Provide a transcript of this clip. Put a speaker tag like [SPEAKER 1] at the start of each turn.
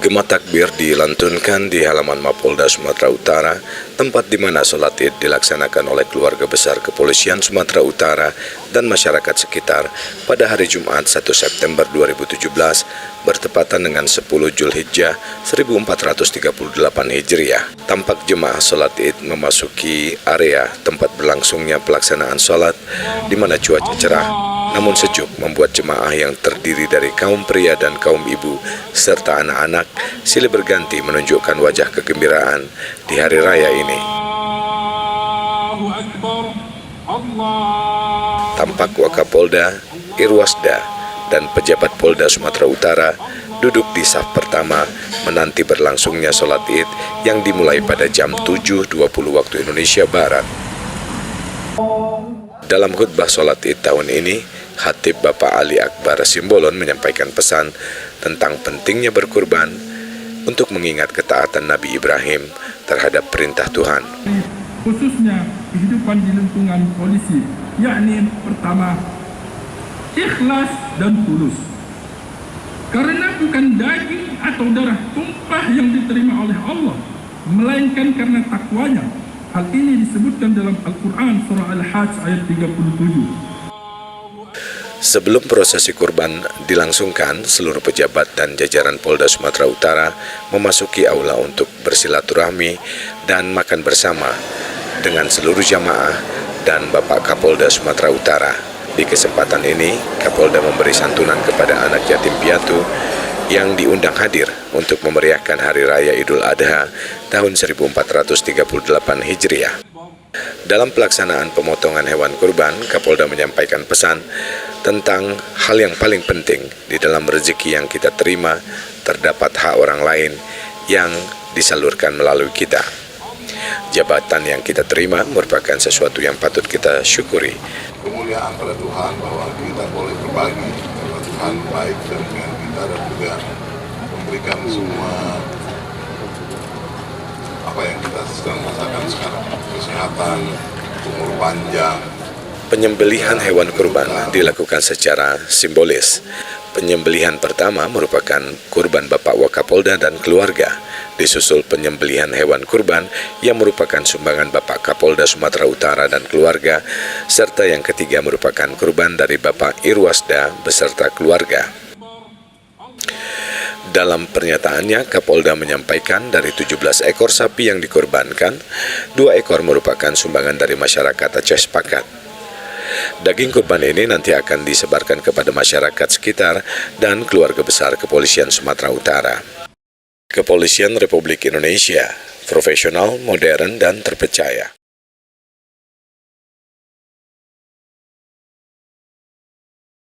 [SPEAKER 1] Gema takbir dilantunkan di halaman Mapolda Sumatera Utara, tempat di mana sholat Id dilaksanakan oleh keluarga besar Kepolisian Sumatera Utara dan masyarakat sekitar pada hari Jumat 1 September 2017 bertepatan dengan 10 Zulhijjah 1438 Hijriah. Tampak jemaah sholat Id memasuki area tempat berlangsungnya pelaksanaan sholat di mana cuaca cerah namun sejuk membuat jemaah yang terdiri dari kaum pria dan kaum ibu serta anak-anak silih berganti menunjukkan wajah kegembiraan di hari raya ini. Tampak Wakapolda, Irwasda, dan pejabat Polda Sumatera Utara duduk di saf pertama menanti berlangsungnya sholat Id yang dimulai pada jam 7.20 waktu Indonesia Barat. Dalam khutbah sholat Id tahun ini, Khatib Bapak Ali Akbar Simbolon menyampaikan pesan tentang pentingnya berkurban untuk mengingat ketaatan Nabi Ibrahim terhadap perintah Tuhan.
[SPEAKER 2] Khususnya kehidupan di lingkungan polisi, yakni pertama, ikhlas dan tulus. Karena bukan daging atau darah tumpah yang diterima oleh Allah, melainkan karena takwanya. Hal ini disebutkan dalam Al-Quran surah Al-Hajj ayat 37.
[SPEAKER 1] Sebelum prosesi kurban dilangsungkan, seluruh pejabat dan jajaran Polda Sumatera Utara memasuki aula untuk bersilaturahmi dan makan bersama dengan seluruh jamaah dan Bapak Kapolda Sumatera Utara. Di kesempatan ini, Kapolda memberi santunan kepada anak yatim piatu yang diundang hadir untuk memeriahkan Hari Raya Idul Adha tahun 1438 Hijriah. Dalam pelaksanaan pemotongan hewan kurban, Kapolda menyampaikan pesan tentang hal yang paling penting di dalam rezeki yang kita terima, terdapat hak orang lain yang disalurkan melalui kita. Jabatan yang kita terima merupakan sesuatu yang patut kita syukuri.
[SPEAKER 3] Kemuliaan pada Tuhan bahwa kita boleh berbagi karena Tuhan baik dengan kita dan juga memberikan semua apa yang kita sedang rasakan sekarang, kesehatan, umur panjang.
[SPEAKER 1] Penyembelihan hewan kurban dilakukan secara simbolis. Penyembelihan pertama merupakan kurban Bapak Wakapolda dan keluarga, disusul penyembelihan hewan kurban yang merupakan sumbangan Bapak Kapolda Sumatera Utara dan keluarga, serta yang ketiga merupakan kurban dari Bapak Irwasda beserta keluarga. Dalam pernyataannya, Kapolda menyampaikan dari 17 ekor sapi yang dikorbankan, 2 ekor merupakan sumbangan dari masyarakat Aceh Sepakat. Daging kurban ini nanti akan disebarkan kepada masyarakat sekitar dan keluarga besar Kepolisian Sumatera Utara. Kepolisian Republik Indonesia, profesional, modern, dan terpercaya.